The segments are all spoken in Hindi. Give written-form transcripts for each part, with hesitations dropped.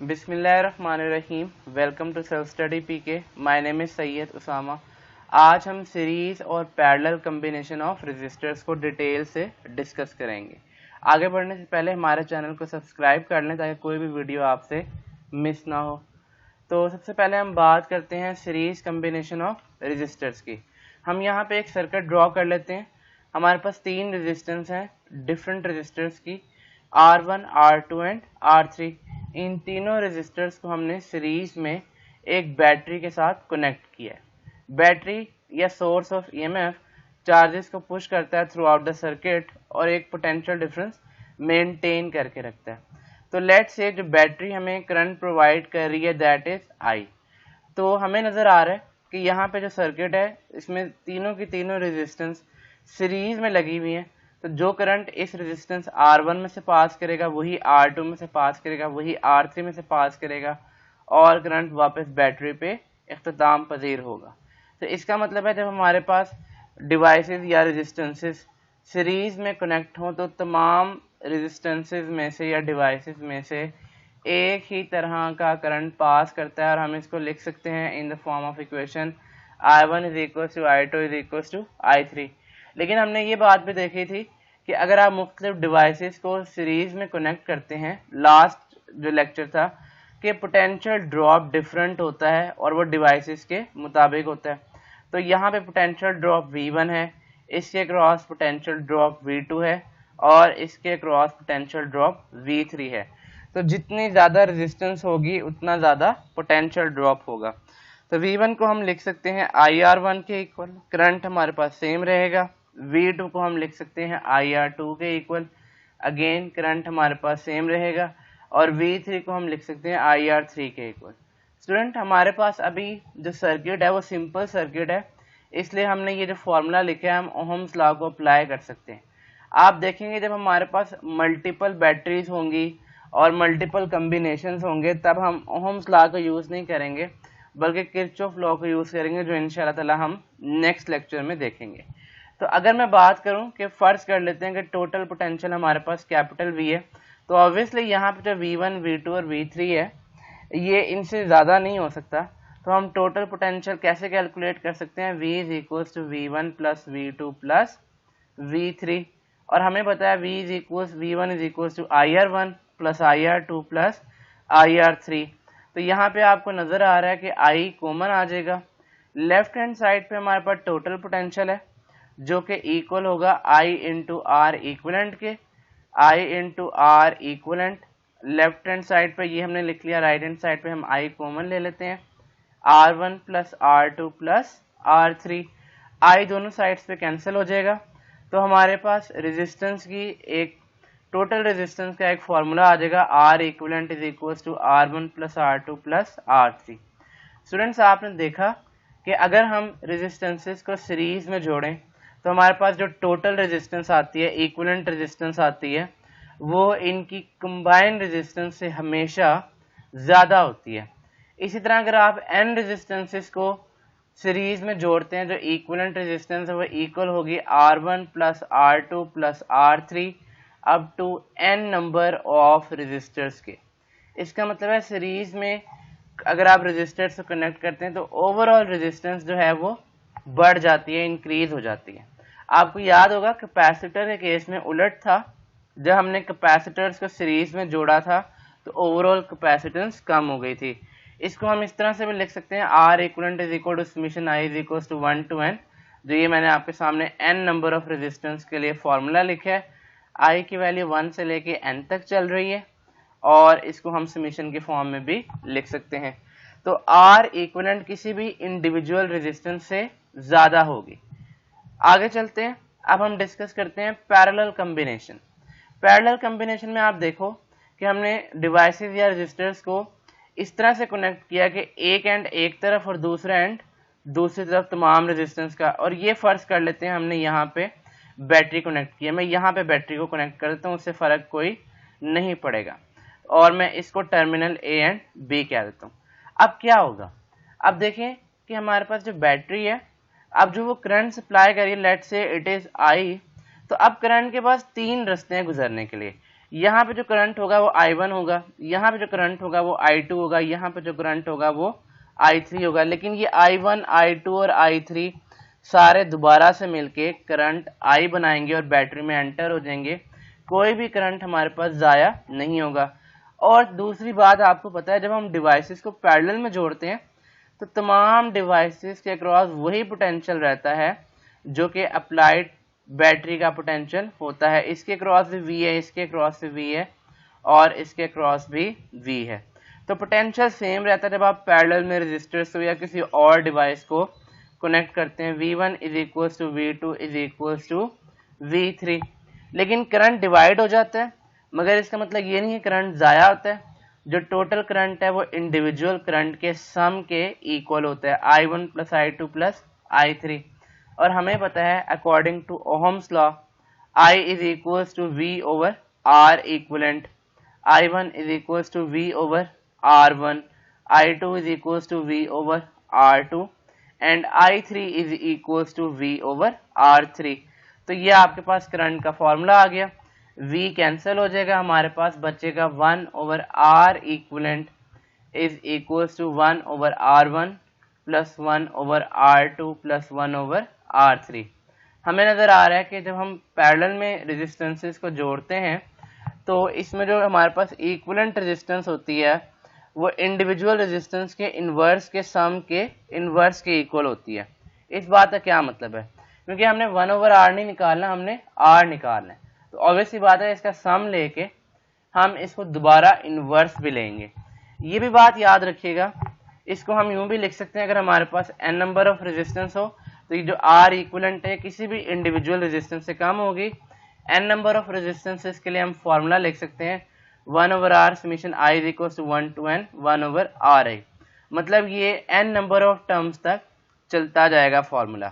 बिस्मिल्लाहिर्रहमानिर्रहीम। Welcome to self study PK. My name is Syed Usama. आज हम सीरीज़ और पैरेलल कम्बिनेशन ऑफ रेजिस्टर्स को डिटेल से डिस्कस करेंगे। आगे बढ़ने से पहले हमारे चैनल को सब्सक्राइब कर लें ताकि कोई भी वीडियो आपसे मिस ना हो। तो सबसे पहले हम बात करते हैं सीरीज़ कम्बिनेशन ऑफ रेजिस्टर्स की। हम यहाँ पे एक सर्किट ड्रॉ कर लेते हैं। हमारे पास तीन रेजिस्टेंस हैं डिफरेंट रेजिस्टर्स की, R1, R2 एंड R3। इन तीनों रेजिस्टर्स को हमने सीरीज में एक बैटरी के साथ कनेक्ट किया है। बैटरी या सोर्स ऑफ ईएमएफ चार्जेस को पुश करता है थ्रू आउट द सर्किट और एक पोटेंशियल डिफरेंस मेंटेन करके रखता है। तो लेट्स से जो बैटरी हमें करंट प्रोवाइड कर रही है दैट इज आई। तो हमें नज़र आ रहा है कि यहाँ पे जो सर्किट है इसमें तीनों की तीनों रेजिस्टेंस सीरीज में लगी हुई हैं। तो जो करंट इस रेजिस्टेंस R1 में से पास करेगा वही R2 में से पास करेगा, वही R3 में से पास करेगा और करंट वापस बैटरी पे इख्तिताम पजीर होगा। तो इसका मतलब है जब हमारे पास डिवाइसेस या रेजिस्टेंसेस सीरीज में कनेक्ट हों तो तमाम रेजिस्टेंसेस में से या डिवाइसेस में से एक ही तरह का करंट पास करता है और हम इसको लिख सकते हैं in the form of equation I1 is equal to I2 is equal to I3। लेकिन हमने ये बात भी देखी थी कि अगर आप मुख्तलिफ डिवाइसेस को सीरीज में कनेक्ट करते हैं, लास्ट जो लेक्चर था कि पोटेंशियल ड्रॉप डिफरेंट होता है और वो डिवाइसेस के मुताबिक होता है। तो यहाँ पे पोटेंशियल ड्रॉप V1 है, इसके क्रॉस पोटेंशियल ड्रॉप V2 है और इसके क्रॉस पोटेंशियल ड्रॉप V3 है। तो जितनी ज़्यादा रेजिस्टेंस होगी उतना ज़्यादा पोटेंशियल ड्रॉप होगा। तो V1 को हम लिख सकते हैं IR1 के इक्वल, करंट हमारे पास सेम रहेगा। V2 को हम लिख सकते हैं IR2 के इक्वल, अगेन करंट हमारे पास सेम रहेगा। और V3 को हम लिख सकते हैं IR3 के इक्वल। स्टूडेंट, हमारे पास अभी जो सर्किट है वो सिंपल सर्किट है, इसलिए हमने ये जो फॉर्मूला लिखा है हम ओहम्स लॉ को अप्लाई कर सकते हैं। आप देखेंगे जब हमारे पास मल्टीपल बैटरीज होंगी और मल्टीपल कम्बिनेशंस होंगे तब हम ओहम्स लॉ को यूज़ नहीं करेंगे बल्कि किरचॉफ लॉ को यूज़ करेंगे, जो इंशाल्लाह ताला हम नेक्स्ट लेक्चर में देखेंगे। तो अगर मैं बात करूं कि फ़र्ज़ कर लेते हैं कि टोटल पोटेंशियल हमारे पास कैपिटल V है, तो ऑब्वियसली यहाँ पे जो V1, V2 और V3 है ये इनसे ज़्यादा नहीं हो सकता। तो हम टोटल पोटेंशियल कैसे कैलकुलेट कर सकते हैं? V is equals to V1 plus V2 plus V3 और हमें पता है V1 is equals to IR1 plus IR2 plus IR3। तो यहाँ पे आपको नज़र आ रहा है कि I कॉमन आ जाएगा। लेफ्ट हैंड साइड पे हमारे पास टोटल पोटेंशियल है जो कि इक्वल होगा I इंटू आर इक्वलेंट के, I into R equivalent. Left hand side पे ये हमने लिख लिया, राइट हैंड साइड पे हम I कॉमन ले लेते हैं, R1 plus R2 plus R3। I दोनों साइड्स पे कैंसिल हो जाएगा। तो हमारे पास रेजिस्टेंस की एक टोटल रेजिस्टेंस का एक फॉर्मूला आ जाएगा, R equivalent is equal to R1 plus R2 plus R3। Students, आपने देखा कि अगर हम रेजिस्टेंसेस को सीरीज में जोड़ें तो हमारे पास जो टोटल रेजिस्टेंस आती है, इक्विवेलेंट रेजिस्टेंस आती है, वो इनकी कंबाइंड रेजिस्टेंस से हमेशा ज़्यादा होती है। इसी तरह अगर आप n रेजिस्टेंसेस को सीरीज में जोड़ते हैं जो इक्विवेलेंट रेजिस्टेंस है वो इक्वल होगी R1 plus R2 plus R3 up to n number of resistors के। इसका मतलब है सीरीज में अगर आप रेजिस्टर्स को कनेक्ट करते हैं तो ओवरऑल रेजिस्टेंस जो है वो बढ़ जाती है, इंक्रीज हो जाती है। आपको याद होगा कैपेसिटर के केस में उलट था, जब हमने कैपेसिटर्स को सीरीज में जोड़ा था तो ओवरऑल कैपेसिटेंस कम हो गई थी। इसको हम इस तरह से भी लिख सकते हैं, R equivalent is equal to summation I is equal to 1 to n। जो ये मैंने आपके सामने n नंबर ऑफ रेजिस्टेंस के लिए फॉर्मूला लिखा है, I की वैल्यू 1 से लेके n तक चल रही है और इसको हम समेशन के फॉर्म में भी लिख सकते हैं। तो R इक्वलेंट किसी भी इंडिविजुअल रेजिस्टेंस से ज़्यादा होगी। आगे चलते हैं, अब हम डिस्कस करते हैं पैरेलल कम्बिनेशन। पैरेलल कम्बिनेशन में आप देखो कि हमने डिवाइसेस या रजिस्टर्स को इस तरह से कनेक्ट किया कि एक एंड एक तरफ और दूसरा एंड दूसरी तरफ तमाम रेजिस्टेंस का, और ये फ़र्ज़ कर लेते हैं हमने यहाँ पे बैटरी कनेक्ट किया। मैं यहाँ पे बैटरी को कनेक्ट कर देता हूँ, उससे फ़र्क कोई नहीं पड़ेगा और मैं इसको टर्मिनल A एंड B कह देता हूँ। अब क्या होगा? अब देखें कि हमारे पास जो बैटरी है, अब जो वो करंट सप्लाई करिए, let's say it is I, तो अब करंट के पास तीन रास्ते हैं गुजरने के लिए। यहाँ पे जो करंट होगा वो I1 होगा, यहाँ पे जो करंट होगा वो I2 होगा, यहाँ पे जो करंट होगा वो I3 होगा। लेकिन ये I1, I2 और I3 सारे दोबारा से मिलके करंट I बनाएंगे और बैटरी में एंटर हो जाएंगे। कोई भी करंट हमारे पास ज़ाया नहीं होगा। और दूसरी बात आपको पता है, जब हम डिवाइसेस को पैरेलल में जोड़ते हैं तो तमाम डिवाइसेस के अक्रॉस वही पोटेंशियल रहता है जो कि अप्लाइड बैटरी का पोटेंशियल होता है। इसके क्रॉस भी V है, इसके क्रॉस भी V है और इसके क्रॉस भी V है। तो पोटेंशियल सेम रहता है जब आप पैरेलल में रेजिस्टर्स को या किसी और डिवाइस को कनेक्ट करते हैं। V1 is equal to V2 is equal to V3। लेकिन करंट डिवाइड हो जाता है, मगर इसका मतलब ये नहीं है करंट ज़ाया होता है। जो टोटल करंट है वो इंडिविजुअल करंट के सम के इक्वल होता है, I1 plus I2 plus I3। और हमें पता है according to Ohm's law I is equal to V over R equivalent, I1 is equal to V over R1, I2 is equal to V over R2 and I3 is equal to V over R3। तो ये आपके पास करंट का फॉर्मूला आ गया। V कैंसिल हो जाएगा, हमारे पास बचेगा 1 over R equivalent is equal to 1 over R1 plus 1 over R2 plus 1 over R3। हमें नज़र आ रहा है कि जब हम पैरेलल में रेजिस्टेंसेस को जोड़ते हैं तो इसमें जो हमारे पास इक्विवेलेंट रेजिस्टेंस होती है वो इंडिविजुअल रेजिस्टेंस के इन्वर्स के सम के इन्वर्स के इक्वल होती है। इस बात का क्या मतलब है, क्योंकि हमने 1 ओवर R नहीं निकालना, हमने R निकालना है। तो ऑब्वियसली बात है इसका सम लेके हम इसको दोबारा इन्वर्स भी लेंगे। ये भी बात याद रखिएगा, इसको हम यूं भी लिख सकते हैं, अगर हमारे पास n नंबर ऑफ रेजिस्टेंस हो तो ये जो R इक्विवेलेंट है किसी भी इंडिविजुअल रेजिस्टेंस से कम होगी। n नंबर ऑफ रेजिस्टेंसेस के लिए हम फॉर्मूला लिख सकते हैं 1 over R summation I is equal to 1 to n 1 ओवर RI। मतलब ये n नंबर ऑफ टर्म्स तक चलता जाएगा फॉर्मूला।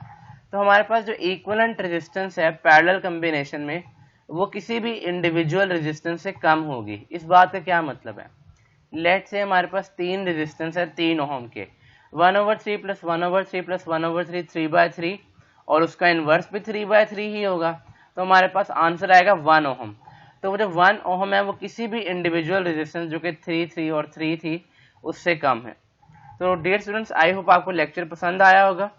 तो हमारे पास जो इक्विवेलेंट रेजिस्टेंस है पैरेलल कॉम्बिनेशन में वो किसी भी इंडिविजुअल रेजिस्टेंस से कम होगी। इस बात का क्या मतलब है, लेट से हमारे पास 3 रेजिस्टेंस है 3 ओहम के, 1 over 3 plus 1 over 3 plus 1 over 3 3/3 और उसका इन्वर्स भी 3/3 ही होगा। तो हमारे पास आंसर आएगा 1 ओहम। तो वो जो 1 ओहम है वो किसी भी इंडिविजुअल रेजिस्टेंस जो कि 3 और 3 थी उससे कम है। तो डियर स्टूडेंट्स, आई होप आपको लेक्चर पसंद आया होगा।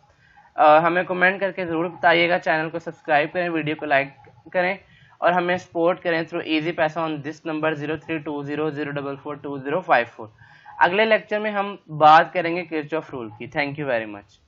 हमें कमेंट करके ज़रूर बताइएगा, चैनल को सब्सक्राइब करें, वीडियो को लाइक करें और हमें सपोर्ट करें थ्रू इजी पैसा ऑन दिस नंबर 0320044254। अगले लेक्चर में हम बात करेंगे किरचॉफ रूल की। Thank you very much.